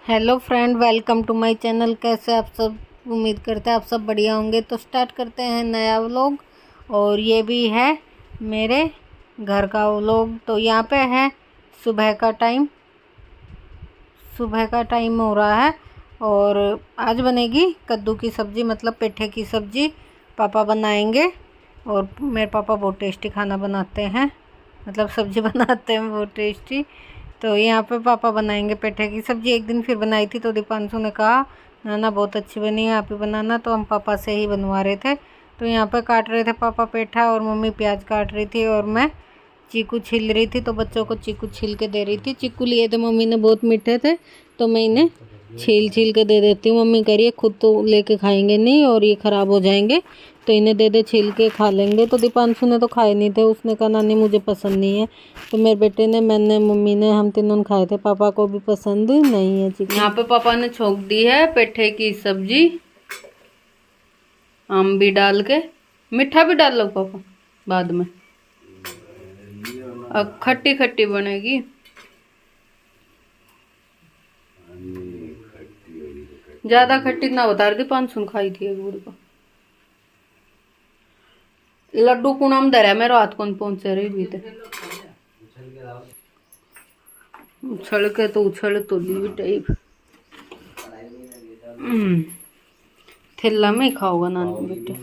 Hello friend, welcome to my channel. कैसे आप सब? उम्मीद करते हैं आप सब बढ़िया होंगे। तो स्टार्ट करते हैं नया व्लॉग। और ये भी है मेरे घर का व्लॉग। तो यहाँ पे है सुबह का टाइम हो रहा है और आज बनेगी कद्दू की सब्ज़ी, मतलब पेठे की सब्ज़ी पापा बनाएंगे। और मेरे पापा बहुत टेस्टी खाना बनाते हैं, मतलब सब्ज़ी बनाते हैं बहुत टेस्टी। तो यहाँ पे पापा बनाएंगे पेठे की सब्ज़ी। एक दिन फिर बनाई थी तो दीपांशु ने कहा नाना बहुत अच्छी बनी है, आप ही बनाना। तो हम पापा से ही बनवा रहे थे। तो यहाँ पे काट रहे थे पापा पेठा और मम्मी प्याज काट रही थी और मैं चीकू छील रही थी। तो बच्चों को चीकू छील के दे रही थी। चीकू लिए थे मम्मी ने, बहुत मीठे थे, तो मैं इन्हें छील के दे देती हूँ। मम्मी कह रही है खुद तो लेके खाएंगे नहीं और ये ख़राब हो जाएंगे, तो इन्हें दे दे, छील के खा लेंगे। तो दीपांशु ने तो खाए नहीं थे, उसने कहा नानी मुझे पसंद नहीं है। तो मेरे बेटे ने, मैंने, मम्मी ने, हम तीनों ने खाए थे। पापा को भी पसंद नहीं है चिकन। यहाँ पे पापा ने छोंक दी है पेठे की सब्जी, आम भी डाल के। मीठा भी डाल लो पापा बाद में, अब खट्टी खट्टी बनेगी। ज्यादा खट्टी ना बता रही थी, 500 खाई थी एक बुढ़ी को। लड्डू कुणाम दर है मेरे हाथ कौन पहुंचे रही भी थे। उछल के तो उछल तो ली टाइप थैला में खाओगा नानी बेटे।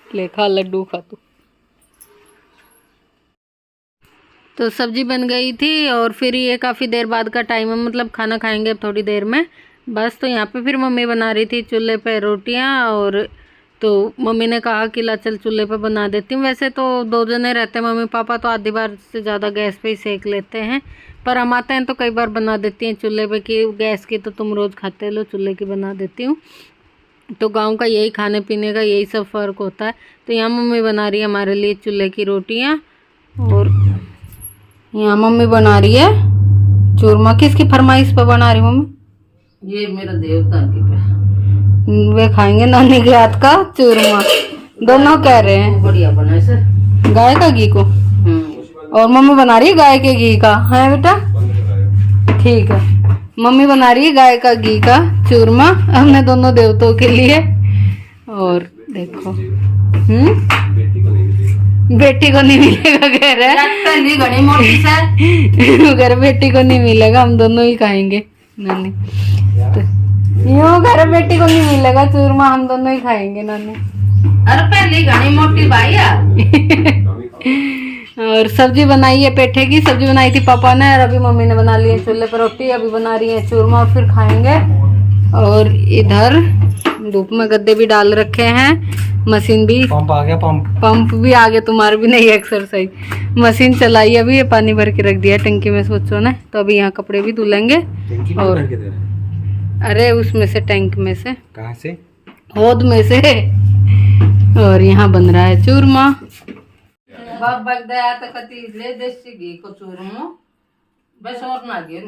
ले खा लड्डू खा तो सब्जी बन गई थी और फिर ये काफ़ी देर बाद का टाइम है, मतलब खाना खाएंगे अब थोड़ी देर में बस। तो यहाँ पे फिर मम्मी बना रही थी चूल्हे पे रोटियाँ। और तो मम्मी ने कहा कि ला चल चूल्हे पे बना देती हूँ। वैसे तो 2 जने रहते हैं मम्मी पापा, तो आधी बार से ज़्यादा गैस पे ही सेक लेते हैं, पर हम आते हैं तो कई बार बना देती हैं चूल्हे पे। कि गैस की तो तुम रोज़ खाते लो, चूल्हे की बना देती हूँ। तो गाँव का यही खाने पीने का यही सब फ़र्क होता है। तो यहाँ मम्मी बना रही है हमारे लिए चूल्हे की रोटियाँ। और यहाँ मम्मी बना रही है चूरमा। किसकी फरमाइश पे बना रही मम्मी? ये मेरा देवता की पे। वे खाएंगे नानी के हाथ का चूरमा, दोनों कह रहे हैं। बढ़िया बना सर, गाय का घी को। और मम्मी बना रही है गाय के घी का, है बेटा? ठीक है, मम्मी बना रही है गाय का घी का चूरमा हमने दोनों देवताओं के लिए। और देखो बेटी को नहीं मिलेगा, कह रहे घनी मोटी से घर बेटी को नहीं मिलेगा, हम दोनों ही खाएंगे नानी। तो यूं घर बेटी को नहीं मिलेगा चूरमा, हम दोनों ही खाएंगे नानी। अरे पहले घनी मोटी भाई और सब्जी बनाई है पेठे की सब्जी बनाई थी पापा ने, और अभी मम्मी ने बना ली है चूल्हे पर रोटी। अभी बना रही है चूरमा और फिर खाएंगे। और इधर धूप में गद्दे भी डाल रखे हैं, मशीन भी, पंप आ गया, पंप भी आ गया। तुम्हारी भी नहीं एक्सरसाइज, मशीन चलाई अभी, ये पानी भर के रख दिया टंकी में से बच्चों ने। तो अभी यहाँ कपड़े भी धुलेंगे। और अरे उसमें से, टैंक में से। कहाँ से? होद में से। और यहाँ बन रहा है चूरमा। बाप बगदाया तो कति ले देसी घी को चूरमो बस, और ना घेरू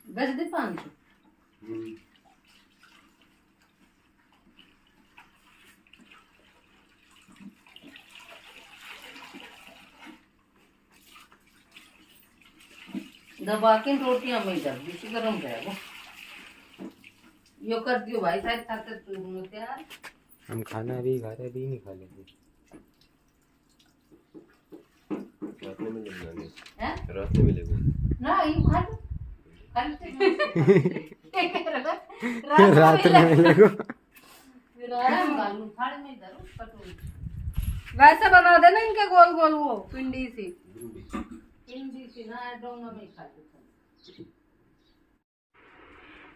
बस दे 500। दबा के रोटियां में जल्दी से गरम रहेगा। यो कर दियो भाई, शायद खाते चूरमो तैयार। हम खाना अभी खा रहे, अभी नहीं खा लेंगे, रात में मिलेंगे। रात में मिलेंगे ना, यू खा लो रात में मिलेंगे। वैसे बना देना इनके गोल गोल, वो पिंडी सी ना दोनों में खा लो।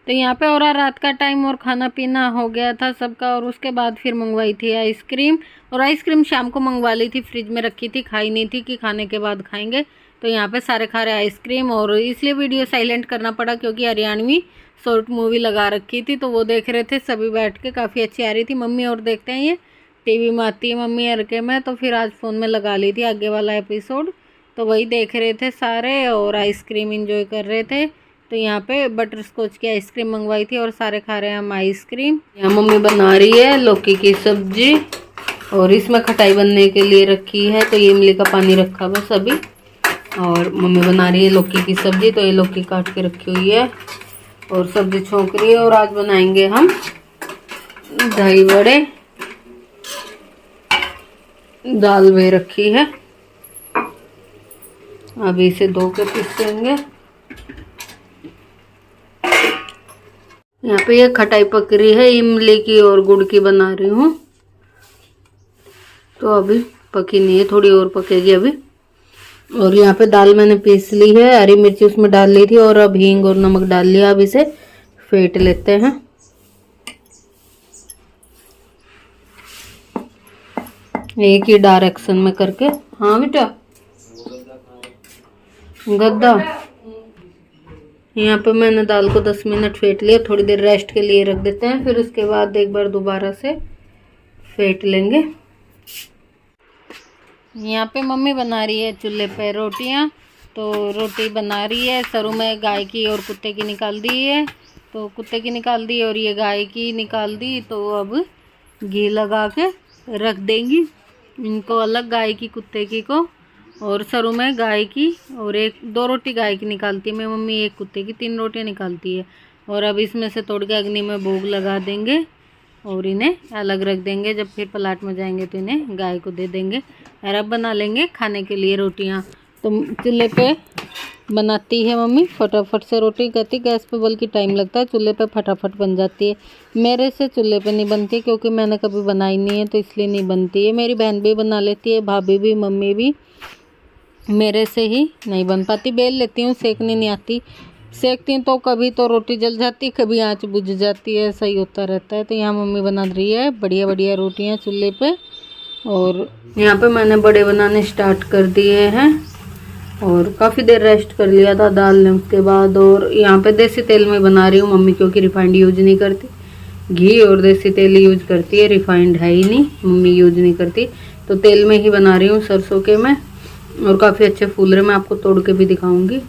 तो यहाँ पे और रात का टाइम और खाना पीना हो गया था सबका। और उसके बाद फिर मंगवाई थी आइसक्रीम, और आइसक्रीम शाम को मंगवा ली थी, फ्रिज में रखी थी, खाई नहीं थी कि खाने के बाद खाएंगे। तो यहाँ पे सारे खा रहे आइसक्रीम। और इसलिए वीडियो साइलेंट करना पड़ा क्योंकि हरियाणवी शॉर्ट मूवी लगा रखी थी, तो वो देख रहे थे सभी बैठ के, काफ़ी अच्छी आ रही थी। मम्मी और देखते हैं, ये टीवी में आती है मम्मी हरके में, तो फिर आज फ़ोन में लगा ली थी आगे वाला एपिसोड, तो वही देख रहे थे सारे और आइसक्रीम इंजॉय कर रहे थे। तो यहाँ पे बटर स्कॉच की आइसक्रीम मंगवाई थी और सारे खा रहे हैं हम आइसक्रीम। यहाँ मम्मी बना रही है लौकी की सब्जी और इसमें खटाई बनने के लिए रखी है, तो ये इमली का पानी रखा बस अभी। और मम्मी बना रही है लौकी की सब्जी, तो ये लौकी काट के रखी हुई है और सब्जी छोंक रही है। और आज बनाएंगे हम दही बड़े, दाल में रखी है, अभी इसे धो के पीसेंगे। यहाँ पे ये खटाई पक रही है, इमली की और गुड़ की बना रही हूँ, तो अभी पकी नहीं है, थोड़ी और पकेगी अभी। और यहाँ पे दाल मैंने पीस ली है, हरी मिर्ची उसमें डाल ली थी और अब हींग और नमक डाल लिया। अब इसे फेंट लेते हैं। एक ही डायरेक्शन में करके। हाँ बेटा, गद्दा। यहाँ पे मैंने दाल को 10 मिनट फेंट लिया, थोड़ी देर रेस्ट के लिए रख देते हैं, फिर उसके बाद एक बार दोबारा से फेंट लेंगे। यहाँ पे मम्मी बना रही है चूल्हे पे रोटियाँ, तो रोटी बना रही है। सरू में गाय की और कुत्ते की निकाल दी है, तो कुत्ते की निकाल दी और ये गाय की निकाल दी, तो अब घी लगा के रख देंगी इनको अलग, गाय की कुत्ते की को। और सरू में गाय की और 1-2 रोटी गाय की निकालती है मैं, मम्मी 1 कुत्ते की, 3 रोटियाँ निकालती है। और अब इसमें से तोड़ के अग्नि में भोग लगा देंगे और इन्हें अलग रख देंगे। जब फिर पलाट में जाएंगे तो इन्हें गाय को दे देंगे। और अब बना लेंगे खाने के लिए रोटियां। तो चूल्हे पे बनाती है मम्मी फटाफट से रोटी, कहती गैस पे बल्कि टाइम लगता है, चूल्हे पे फटाफट बन जाती है। मेरे से चूल्हे पे नहीं बनती क्योंकि मैंने कभी बनाई नहीं है, तो इसलिए नहीं बनती है। मेरी बहन भी बना लेती है, भाभी भी, मम्मी भी, मेरे से ही नहीं बन पाती। बेल लेती हूँ, सेकनी नहीं आती। सेकती हूँ तो कभी तो रोटी जल जाती, कभी आँच बुझ जाती है, सही होता रहता है। तो यहाँ मम्मी बना रही है बढ़िया बढ़िया रोटियाँ चूल्हे पे। और यहाँ पे मैंने बड़े बनाने स्टार्ट कर दिए हैं और काफ़ी देर रेस्ट कर लिया था डालने उसके बाद। और यहाँ पे देसी तेल में बना रही हूँ मम्मी, क्योंकि रिफाइंड यूज नहीं करती, घी और देसी तेल यूज करती है, रिफाइंड है ही नहीं, मम्मी यूज नहीं करती, तो तेल में ही बना रही हूँ सरसों के में। और काफ़ी अच्छे फूल रहे, मैं आपको तोड़ के भी दिखाऊंगी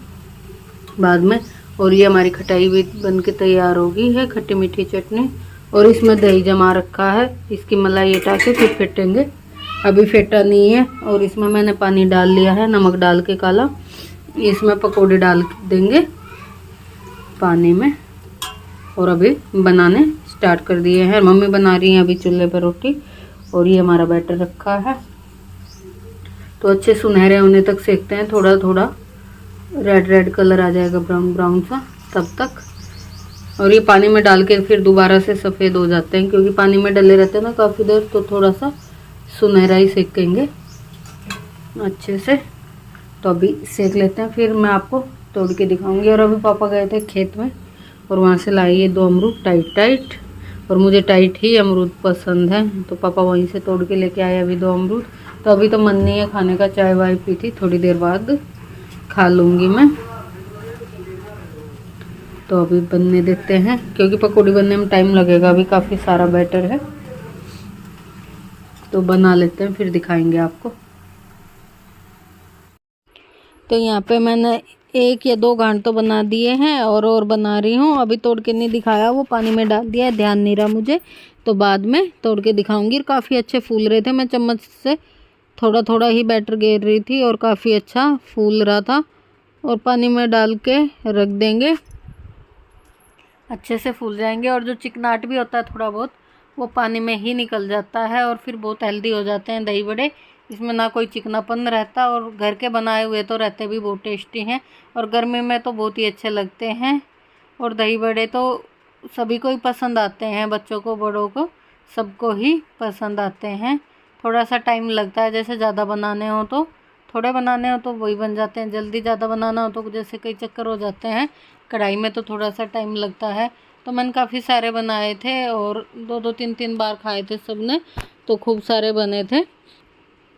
बाद में। और ये हमारी खटाई भी बन के तैयार हो गई है, खट्टी मीठी चटनी। और इसमें दही जमा रखा है, इसकी मलाई हटा के फिर फेंटेंगे, अभी फेंटा नहीं है। और इसमें मैंने पानी डाल लिया है, नमक डाल के काला। इसमें पकोड़े डाल देंगे पानी में और अभी बनाने स्टार्ट कर दिए हैं। मम्मी बना रही हैं अभी चूल्हे पर रोटी। और ये हमारा बैटर रखा है, तो अच्छे सुनहरे होने तक सेकते हैं, थोड़ा थोड़ा रेड रेड कलर आ जाएगा, ब्राउन ब्राउन सा, तब तक। और ये पानी में डाल के फिर दोबारा से सफ़ेद हो जाते हैं, क्योंकि पानी में डले रहते हैं ना काफ़ी देर, तो थोड़ा सा सुनहरा ही सेकेंगे अच्छे से। तो अभी सेक लेते हैं, फिर मैं आपको तोड़ के दिखाऊंगी। और अभी पापा गए थे खेत में और वहाँ से लाई ये 2 अमरूद टाइट टाइट, और मुझे टाइट ही अमरूद पसंद है, तो पापा वहीं से तोड़ के लेके आए अभी 2 अमरूद। तो अभी तो मन नहीं है खाने का, चाय वाय पी थी, थोड़ी देर बाद खा लूँगी मैं। तो अभी बनने देते हैं, क्योंकि पकौड़ी बनने में टाइम लगेगा, अभी काफ़ी सारा बैटर है, तो बना लेते हैं फिर दिखाएंगे आपको। तो यहाँ पे मैंने 1 या 2 गांठ तो बना दिए हैं और बना रही हूँ। अभी तोड़ के नहीं दिखाया, वो पानी में डाल दिया है, ध्यान नहीं रहा मुझे, तो बाद में तोड़ के दिखाऊंगी। काफ़ी अच्छे फूल रहे थे, मैं चम्मच से थोड़ा थोड़ा ही बैटर घेर रही थी और काफ़ी अच्छा फूल रहा था। और पानी में डाल के रख देंगे, अच्छे से फूल जाएंगे। और जो चिकनाट भी होता है थोड़ा बहुत, वो पानी में ही निकल जाता है और फिर बहुत हेल्दी हो जाते हैं दही बड़े। इसमें ना कोई चिकनापन रहता, और घर के बनाए हुए तो रहते भी बहुत टेस्टी हैं, और गर्मी में तो बहुत ही अच्छे लगते हैं। और दही बड़े तो सभी को ही पसंद आते हैं, बच्चों को, बड़ों को, सबको ही पसंद आते हैं। थोड़ा सा टाइम लगता है, जैसे ज़्यादा बनाने हो तो थोड़े बनाने हो तो वही बन जाते हैं, जल्दी ज़्यादा बनाना हो तो जैसे कई चक्कर हो जाते हैं कढ़ाई में, तो थोड़ा सा टाइम लगता है। तो मैंने काफ़ी सारे बनाए थे और 2-2 3-3 बार खाए थे सबने, तो खूब सारे बने थे।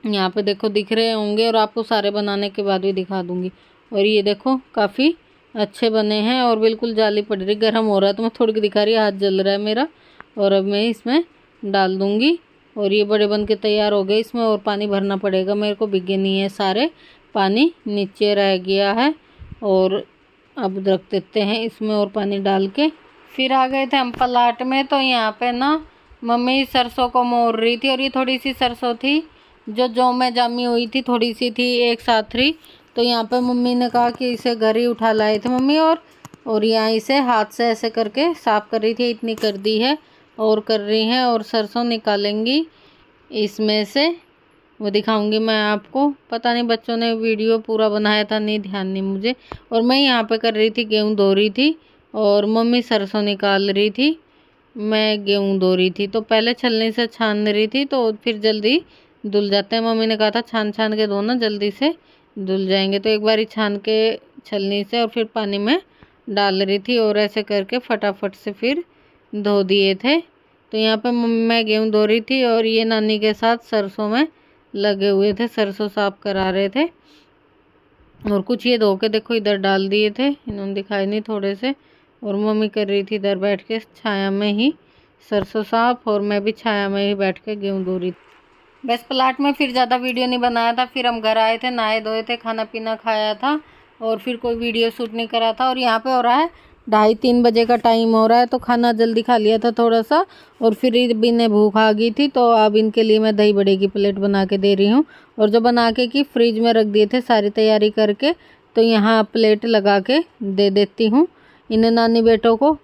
यहाँ पे देखो दिख रहे होंगे, और आपको सारे बनाने के बाद भी दिखा दूँगी। और ये देखो काफ़ी अच्छे बने हैं और बिल्कुल जाली पड़ रही, गर्म हो रहा है तो मैं थोड़ी दिखा रही, हाथ जल रहा है मेरा। और अब मैं इसमें डाल दूँगी और ये बड़े बन के तैयार हो गए। इसमें और पानी भरना पड़ेगा मेरे को, भीगे नहीं है सारे, पानी नीचे रह गया है। और अब रख देते हैं इसमें और पानी डाल के। फिर आ गए थे हम पलाट में, तो यहाँ पे ना मम्मी सरसों को मोड़ रही थी, और ये थोड़ी सी सरसों थी जो जौ में जमी हुई थी, थोड़ी सी थी एक साथ रही। तो यहाँ पे मम्मी ने कहा कि इसे घर ही उठा लाए थे मम्मी, और यहाँ इसे हाथ से ऐसे करके साफ कर रही थी। इतनी कर दी है और कर रही हैं, और सरसों निकालेंगी इसमें से, वो दिखाऊंगी मैं आपको। पता नहीं बच्चों ने वीडियो पूरा बनाया था, नहीं ध्यान नहीं मुझे। और मैं यहाँ पे कर रही थी, गेहूँ धो रही थी, और मम्मी सरसों निकाल रही थी, मैं गेहूँ धो रही थी। तो पहले छलनी से छान रही थी, तो फिर जल्दी धुल जाते हैं। मम्मी ने कहा था छान छान के धोना, जल्दी से धुल जाएंगे। तो एक बारी छान के छलनी से और फिर पानी में डाल रही थी, और ऐसे करके फटाफट से फिर धो दिए थे। तो यहाँ पे मैं गेहूँ धो रही थी, और ये नानी के साथ सरसों में लगे हुए थे, सरसों साफ करा रहे थे। और कुछ ये धो के देखो इधर डाल दिए थे, इन्होंने दिखाई नहीं थोड़े से। और मम्मी कर रही थी इधर बैठ के छाया में ही सरसों साफ, और मैं भी छाया में ही बैठ के गेहूँ धो रही थी। बस प्लाट में फिर ज़्यादा वीडियो नहीं बनाया था। फिर हम घर आए थे, नहाए धोए थे, खाना पीना खाया था, और फिर कोई वीडियो शूट नहीं करा था। और यहाँ पे हो रहा है 2:30-3 बजे का टाइम हो रहा है, तो खाना जल्दी खा लिया था थोड़ा सा, और फिर इन्हें भूख आ गई थी। तो अब इनके लिए मैं दही बड़े की प्लेट बना के दे रही हूँ, और जो बना के कि फ्रिज में रख दिए थे सारी तैयारी करके, तो यहाँ प्लेट लगा के दे देती हूँ इन्हें। नानी बेटों को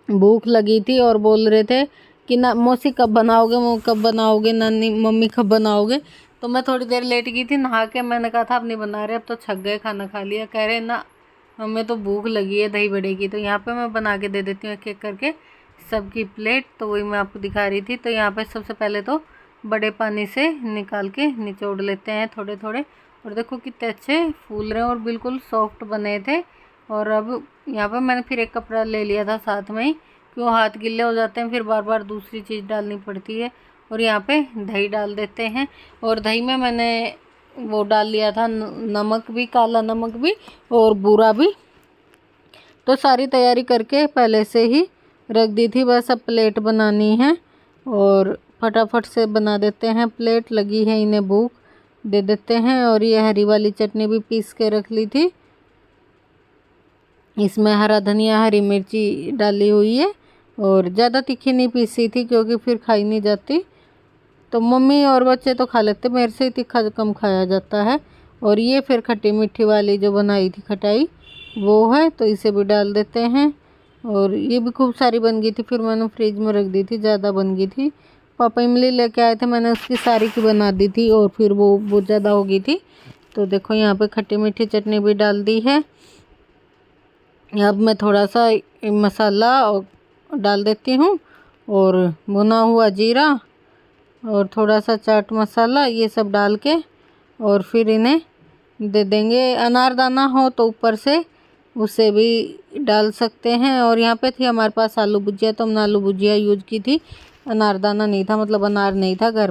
भूख लगी थी और बोल रहे थे कि ना मौसी कब बनाओगे, नानी मम्मी कब बनाओगे। तो मैं थोड़ी देर लेट गई थी नहा के, मैंने कहा था अब नहीं बना रहे, अब तो छक गए, खाना खा लिया। कह रहे ना हमें तो भूख लगी है दही बड़े की। तो यहाँ पे मैं बना के दे देती हूँ एक एक करके सबकी प्लेट। तो वही मैं आपको दिखा रही थी। तो यहाँ पे सबसे पहले तो बड़े पानी से निकाल के निचोड़ लेते हैं थोड़े थोड़े, और देखो कितने अच्छे फूल रहे हैं और बिल्कुल सॉफ्ट बने थे। और अब यहाँ पर मैंने फिर एक कपड़ा ले लिया था साथ में ही, क्यों हाथ गिल्ले हो जाते हैं, फिर बार बार दूसरी चीज़ डालनी पड़ती है। और यहाँ पे दही डाल देते हैं, और दही में मैंने वो डाल लिया था नमक भी, काला नमक भी और बूरा भी। तो सारी तैयारी करके पहले से ही रख दी थी, बस अब प्लेट बनानी है, और फटाफट से बना देते हैं प्लेट। लगी है इन्हें भूख, दे देते हैं। और ये हरी वाली चटनी भी पीस के रख ली थी, इसमें हरा धनिया हरी मिर्ची डाली हुई है, और ज़्यादा तीखी नहीं पीसी थी क्योंकि फिर खाई नहीं जाती। तो मम्मी और बच्चे तो खा लेते, मेरे से ही तीखा कम खाया जाता है। और ये फिर खट्टी मीठी वाली जो बनाई थी खटाई वो है, तो इसे भी डाल देते हैं। और ये भी खूब सारी बन गई थी, फिर मैंने फ्रिज में रख दी थी, ज़्यादा बन गई थी। पापा इमली लेके आए थे, मैंने उसकी सारी की बना दी थी, और फिर वो बहुत ज़्यादा हो गई थी। तो देखो यहाँ पे खट्टी मीठी चटनी भी डाल दी है। अब मैं थोड़ा सा मसाला डाल देती हूँ, और भुना हुआ जीरा और थोड़ा सा चाट मसाला, ये सब डाल के और फिर इन्हें दे देंगे। अनारदाना हो तो ऊपर से उसे भी डाल सकते हैं। और यहाँ पे थी हमारे पास आलू भुजिया, तो हमने आलू भुजिया यूज की थी, अनारदाना नहीं था, मतलब अनार नहीं था घर।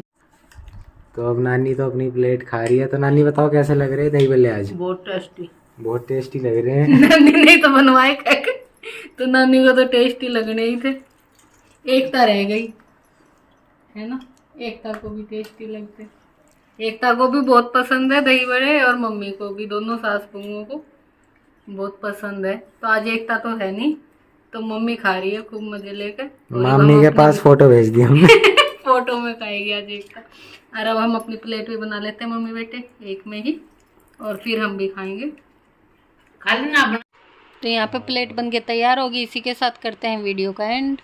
तो अब नानी तो अपनी प्लेट खा रही है। तो नानी बताओ कैसे लग रहे हैं दही बल्ले आज? बहुत टेस्टी, बहुत टेस्टी लग रहे हैं। नानी ने तो बनवाए तो नानी को तो टेस्टी लगने ही थे। एकता रह गई है ना, एकता को भी टेस्टी लगते, एकता को भी बहुत पसंद है दही बड़े, और मम्मी को भी, दोनों सास बहुओं को बहुत पसंद है। तो आज एकता तो है नहीं, तो मम्मी खा रही है खूब मजे लेकर। मम्मी के पास फोटो भेज दी हमने। फोटो में खाएगी आज एकता। और अब हम अपनी प्लेट भी बना लेते हैं मम्मी बेटे एक में ही, और फिर हम भी खाएंगे। खा लेना। तो यहाँ पे प्लेट बन के तैयार होगी, इसी के साथ करते हैं वीडियो का एंड।